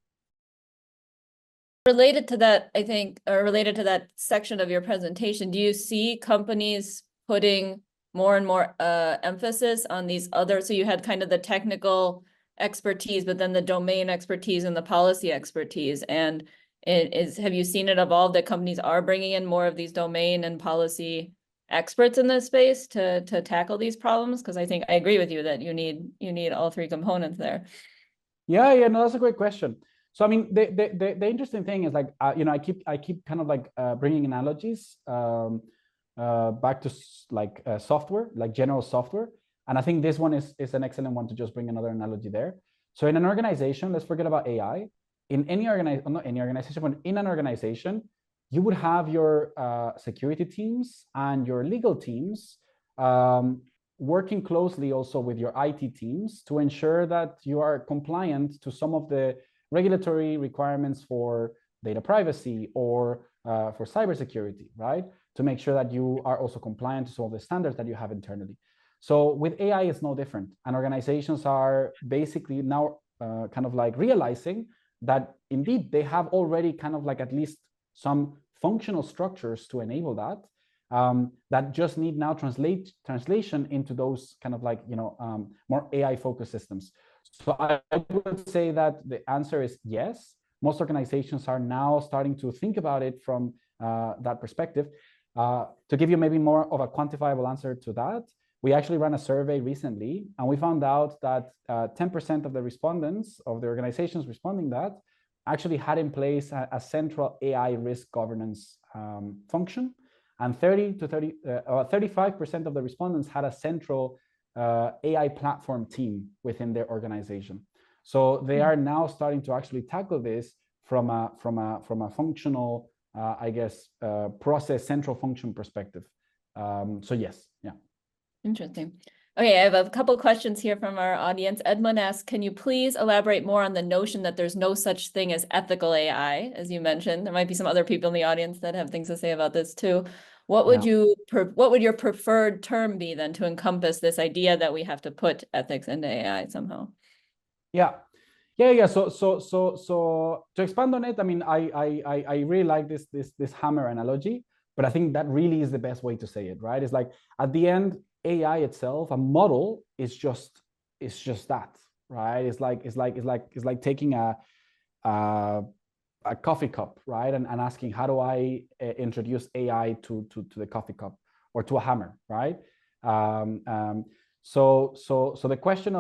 Related to that, I think, or related to that section of your presentation, do you see companies putting more and more emphasis on these other, so you had kind of the technical expertise, but then the domain expertise and the policy expertise, and have you seen it evolve that companies are bringing in more of these domain and policy experts in this space to tackle these problems? Because I think I agree with you that you need all three components there. Yeah, no, that's a great question. So I mean, the interesting thing is like, I keep kind of like bringing analogies back to like software, like general software. And I think this one is an excellent one to just bring another analogy there. So in an organization, let's forget about AI. In any organization, not any organization, but in an organization, you would have your security teams and your legal teams working closely also with your IT teams to ensure that you are compliant to some of the regulatory requirements for data privacy or for cybersecurity, right? To make sure that you are also compliant to some of the standards that you have internally. So with AI, it's no different. And organizations are basically now kind of like realizing that indeed they have already kind of like at least some functional structures to enable that, that just need now translation into those kind of like, more AI focused systems. So I would say that the answer is yes. Most organizations are now starting to think about it from that perspective. To give you maybe more of a quantifiable answer to that, we actually ran a survey recently, and we found out that 10% of the respondents of the organizations responding that actually had in place a central AI risk governance function, and 35% of the respondents had a central AI platform team within their organization. So they are now starting to actually tackle this from a functional, I guess, process central function perspective. So yes, yeah. Interesting. Okay, I have a couple questions here from our audience. Edmund asks, can you please elaborate more on the notion that there's no such thing as ethical AI, as you mentioned? There might be some other people in the audience that have things to say about this too. What would what would your preferred term be then to encompass this idea that we have to put ethics into AI somehow? Yeah. So to expand on it, I mean, I really like this hammer analogy, but I think that really is the best way to say it, right? It's like at the end, AI itself, a model is just that, right? It's like taking a coffee cup, right? And asking, how do I introduce AI to the coffee cup or to a hammer, right? So the question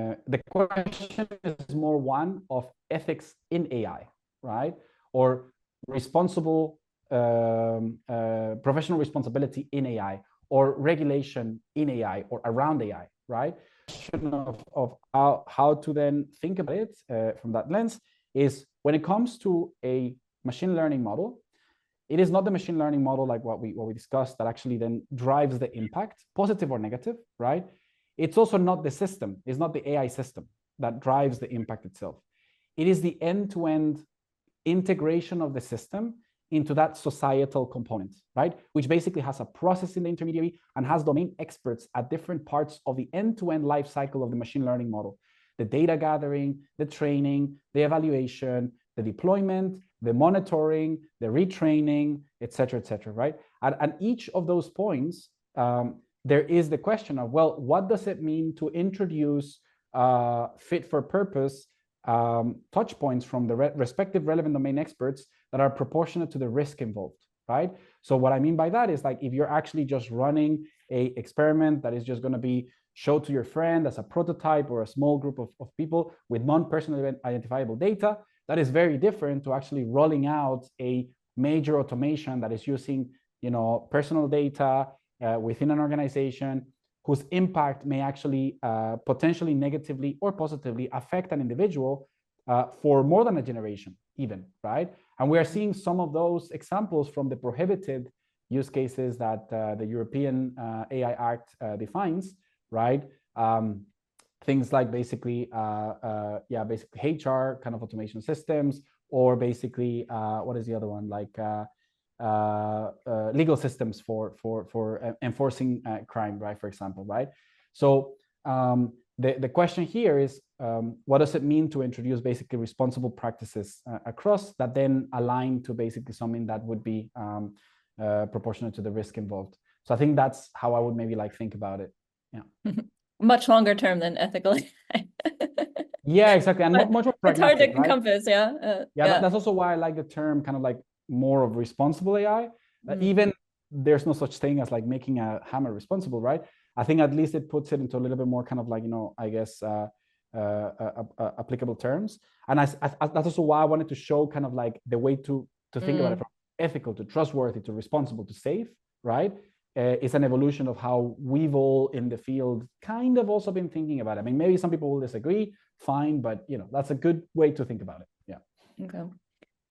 the question is more one of ethics in AI, right? Or responsible professional responsibility in AI, or regulation in AI or around AI, right? Of how to then think about it from that lens is when it comes to a machine learning model, it is not the machine learning model like what we discussed that actually then drives the impact, positive or negative, right? It's also not the system, it's not the AI system that drives the impact itself. It is the end-to-end integration of the system into that societal component, right? Which basically has a process in the intermediary and has domain experts at different parts of the end-to-end life cycle of the machine learning model. The data gathering, the training, the evaluation, the deployment, the monitoring, the retraining, et cetera, right? And each of those points, there is the question of, well, what does it mean to introduce fit for purpose touch points from the respective relevant domain experts that are proportionate to the risk involved, right? So what I mean by that is like, if you're actually just running a experiment that is just going to be showed to your friend as a prototype or a small group of people with non-personally identifiable data, that is very different to actually rolling out a major automation that is using, personal data within an organization whose impact may actually potentially negatively or positively affect an individual for more than a generation even, right? And we are seeing some of those examples from the prohibited use cases that the European AI Act defines, right? Things like basically HR kind of automation systems, or basically what is the other one, like legal systems for enforcing crime, right? For example, right? So the question here is, what does it mean to introduce basically responsible practices across that then align to basically something that would be proportionate to the risk involved? So I think that's how I would maybe like think about it. Yeah. Much longer term than ethical. Yeah, exactly. And much more pragmatic. It's hard to right? encompass, yeah. That's also why I like the term kind of like more of responsible AI. Even there's no such thing as like making a hammer responsible, right? I think at least it puts it into a little bit more kind of like, I guess, applicable terms. And that's also why I wanted to show kind of like the way to think about it, from ethical to trustworthy to responsible to safe, right? It's an evolution of how we've all in the field kind of also been thinking about it. I mean, maybe some people will disagree, fine, but that's a good way to think about it. Yeah. Okay.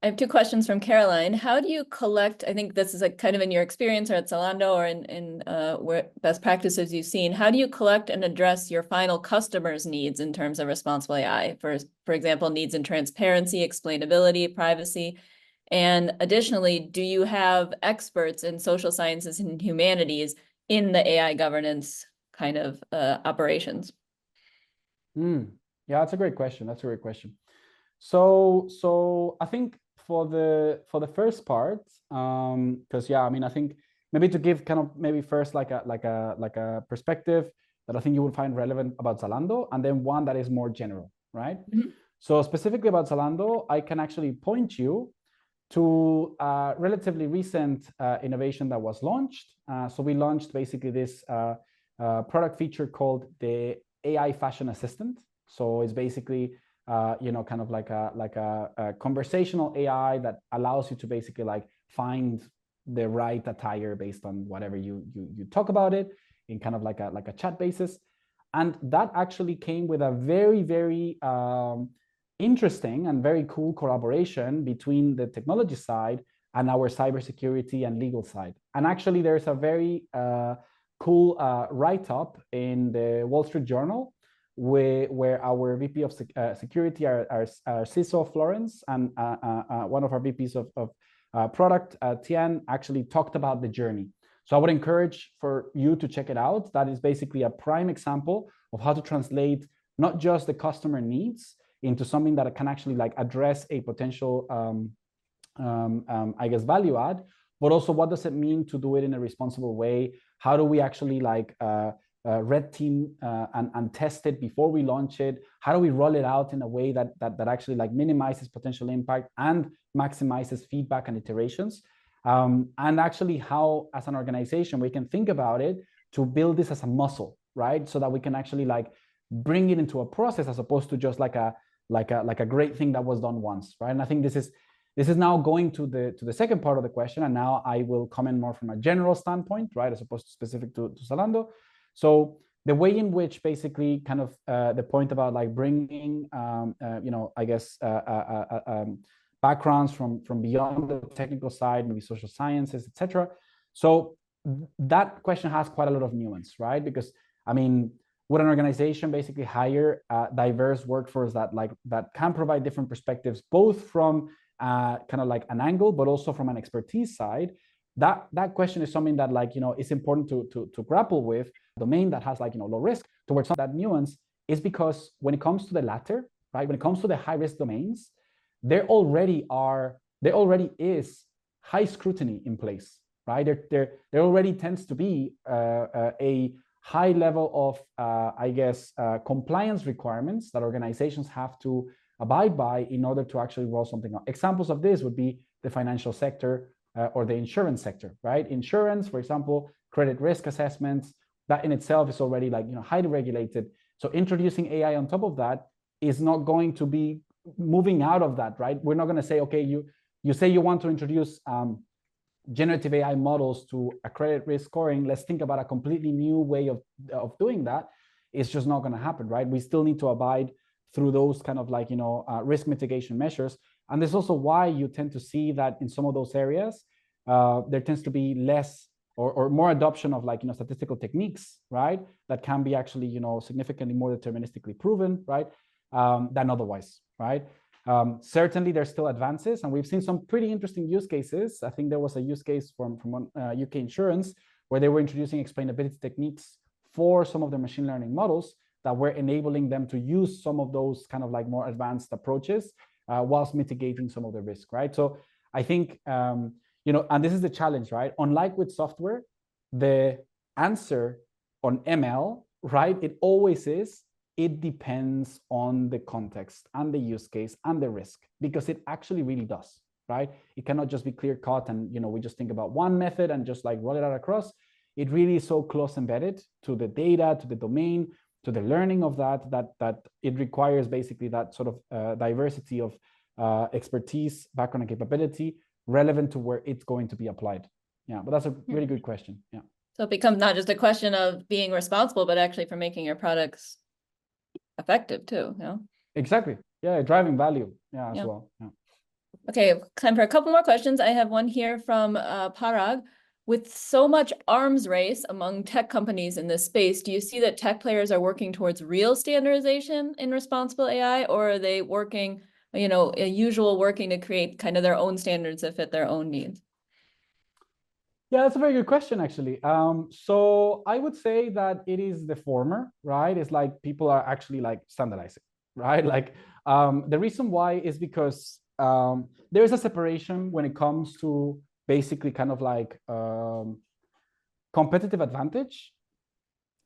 I have two questions from Caroline. How do you collect, I think this is like kind of in your experience or at Zalando or in where best practices you've seen, how do you collect and address your final customers' needs in terms of responsible AI? For example, needs in transparency, explainability, privacy. And additionally, do you have experts in social sciences and humanities in the AI governance kind of operations? Yeah, that's a great question. So I think for the first part, because I mean, I think maybe to give kind of maybe first like a perspective that I think you would find relevant about Zalando, and then one that is more general, right? So specifically about Zalando, I can actually point you to a relatively recent innovation that was launched. So we launched basically this product feature called the AI Fashion Assistant. So it's basically kind of like a conversational AI that allows you to basically like find the right attire based on whatever you talk about it in kind of like a chat basis. And that actually came with a very, very interesting and very cool collaboration between the technology side and our cybersecurity and legal side. And actually, there's a very cool write-up in the Wall Street Journal where our VP of security, our CISO Florence, and one of our VPs of product, Tian, actually talked about the journey. So I would encourage for you to check it out. That is basically a prime example of how to translate not just the customer needs into something that can actually like address a potential, I guess, value add, but also what does it mean to do it in a responsible way? How do we actually like red team and test it before we launch it? How do we roll it out in a way that actually like minimizes potential impact and maximizes feedback and iterations? And actually how, as an organization, we can think about it to build this as a muscle, right? So that we can actually like bring it into a process as opposed to just like a great thing that was done once, right? And I think this is now going to the second part of the question, and now I will comment more from a general standpoint, right, as opposed to specific to Zalando. So the way in which basically kind of the point about like bringing, I guess, backgrounds from beyond the technical side, maybe social sciences, etc. So that question has quite a lot of nuance, right? Because I mean, would an organization basically hire a diverse workforce that can provide different perspectives, both from kind of like an angle, but also from an expertise side? That question is something that like, is important to grapple with. Domain that has like, low risk towards that nuance is because when it comes to the latter, right, when it comes to the high risk domains, there already is high scrutiny in place, right? There already tends to be a high level of, I guess, compliance requirements that organizations have to abide by in order to actually roll something out. Examples of this would be the financial sector or the insurance sector, right? Insurance, for example, credit risk assessments, that in itself is already like, highly regulated. So introducing AI on top of that is not going to be moving out of that, right? We're not going to say, okay, you say you want to introduce generative AI models to a credit risk scoring. Let's think about a completely new way of doing that. It's just not going to happen, right? We still need to abide through those kind of like, risk mitigation measures. And this is also why you tend to see that in some of those areas, there tends to be less or more adoption of like, statistical techniques, right? That can be actually, significantly more deterministically proven, right? Than otherwise, right? Certainly there's still advances, and we've seen some pretty interesting use cases. I think there was a use case from one UK insurance where they were introducing explainability techniques for some of their machine learning models that were enabling them to use some of those kind of like more advanced approaches whilst mitigating some of the risk, right? So I think, and this is the challenge, right? Unlike with software, the answer on ML, right? It always is, it depends on the context and the use case and the risk, because it actually really does, right? It cannot just be clear cut and, we just think about one method and just like roll it out across. It really is so close embedded to the data, to the domain, to the learning of that it requires basically that sort of diversity of expertise, background, and capability relevant to where it's going to be applied. Yeah, but that's a really good question. Yeah. So it becomes not just a question of being responsible, but actually for making your products effective too. Exactly. Yeah, driving value. Yeah, as well. Yeah. Okay, time for a couple more questions. I have one here from Parag. With so much arms race among tech companies in this space, do you see that tech players are working towards real standardization in responsible AI, or are they working, working to create kind of their own standards that fit their own needs? Yeah, that's a very good question, actually. So I would say that it is the former, right? It's like people are actually like standardizing, right? Like the reason why is because there is a separation when it comes to basically kind of like competitive advantage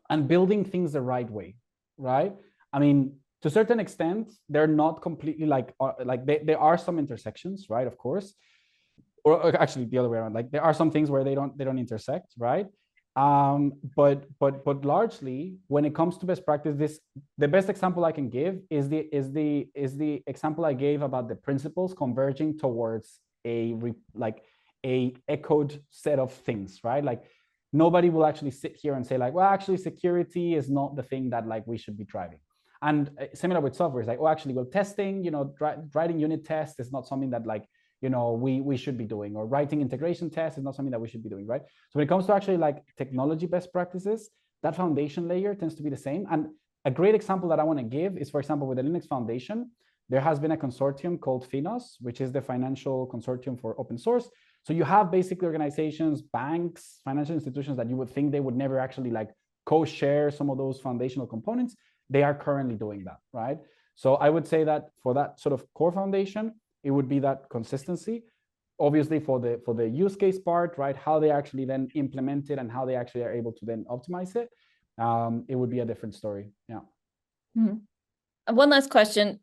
and building things the right way, right? I mean, to a certain extent, they're not completely like there are some intersections, right? Of course. Or actually the other way around, like there are some things where they don't intersect, right? But largely when it comes to best practice, the best example I can give is the example I gave about the principles converging towards a echoed set of things, right? Like nobody will actually sit here and say like, well, actually security is not the thing that like we should be driving. And similar with software, it's like, oh, actually, well, testing, writing unit tests is not something that like, we should be doing, or writing integration tests is not something that we should be doing, right? So when it comes to actually like technology best practices, that foundation layer tends to be the same. And a great example that I want to give is, for example, with the Linux Foundation, there has been a consortium called FINOS, which is the Financial Consortium for Open Source. So you have basically organizations, banks, financial institutions that you would think they would never actually like co-share some of those foundational components. They are currently doing that, right? So I would say that for that sort of core foundation, it would be that consistency. Obviously for the use case part, right, how they actually then implement it and how they actually are able to then optimize it, it would be a different story. Yeah. Mm-hmm. One last question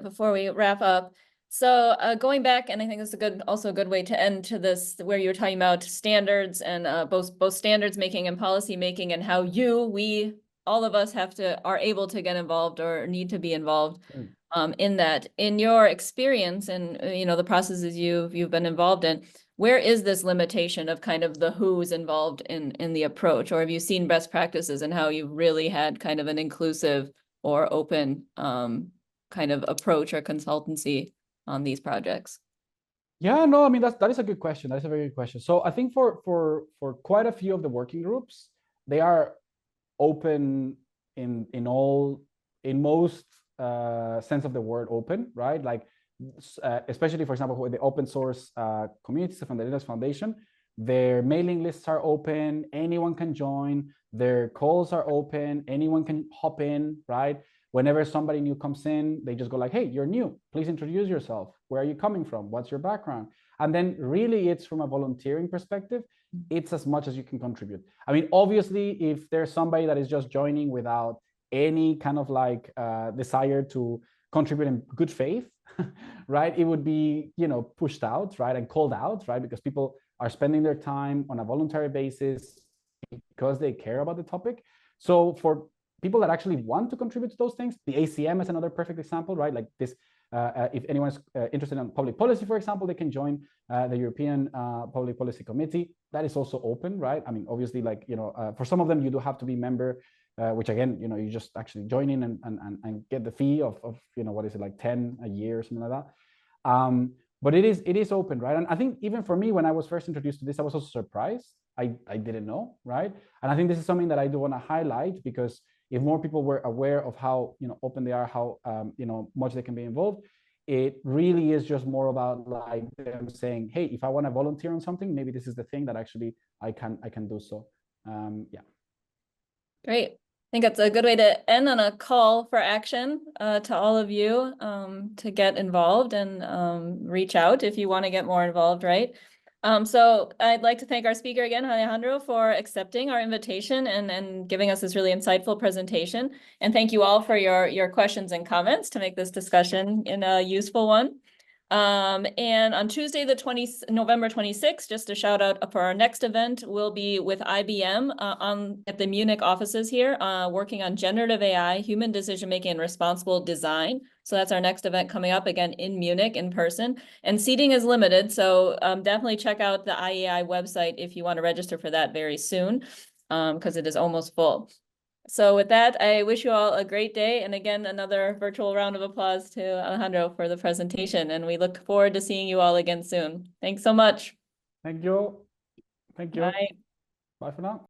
before we wrap up. So going back, and I think this is also a good way to end to this, where you were talking about standards and both standards making and policy making, and how we all of us are able to get involved or need to be involved in that. In your experience and the processes you've been involved in, where is this limitation of kind of the who's involved in the approach, or have you seen best practices and how you've really had kind of an inclusive or open kind of approach or consultancy on these projects? Yeah, no, I mean that is a good question. That is a very good question. So I think for quite a few of the working groups, they are open in most sense of the word open, right? Like especially for example with the open source communities from the Linux Foundation, their mailing lists are open, anyone can join, their calls are open, anyone can hop in, right? Whenever somebody new comes in, they just go like, hey, you're new, please introduce yourself. Where are you coming from? What's your background? And then really it's from a volunteering perspective, it's as much as you can contribute. I mean, obviously, if there's somebody that is just joining without any kind of like desire to contribute in good faith, right, it would be, pushed out, right, and called out, right, because people are spending their time on a voluntary basis because they care about the topic. So for people that actually want to contribute to those things, the ACM is another perfect example, right? Like this, if anyone's interested in public policy, for example, they can join the European Public Policy Committee. That is also open, right? I mean, obviously, like, for some of them, you do have to be member, which again, you just actually join in and get the fee of what is it, like 10 a year or something like that. But it is open, right? And I think even for me, when I was first introduced to this, I was also surprised. I didn't know, right? And I think this is something that I do want to highlight, because if more people were aware of how open they are, how much they can be involved, it really is just more about like them saying, hey, if I want to volunteer on something, maybe this is the thing that actually I can do so. Yeah. Great. I think that's a good way to end on a call for action to all of you to get involved and reach out if you want to get more involved, right? So I'd like to thank our speaker again, Alejandro, for accepting our invitation and giving us this really insightful presentation. And thank you all for your questions and comments to make this discussion a useful one. And on Tuesday, November 26th, just a shout out for our next event, we'll be with IBM at the Munich offices here, working on generative AI, human decision-making, and responsible design. So that's our next event coming up, again, in Munich in person. And seating is limited, so definitely check out the IEAI website if you want to register for that very soon, because it is almost full. So with that, I wish you all a great day. And again, another virtual round of applause to Alejandro for the presentation. And we look forward to seeing you all again soon. Thanks so much. Thank you. Thank you. Bye. Bye for now.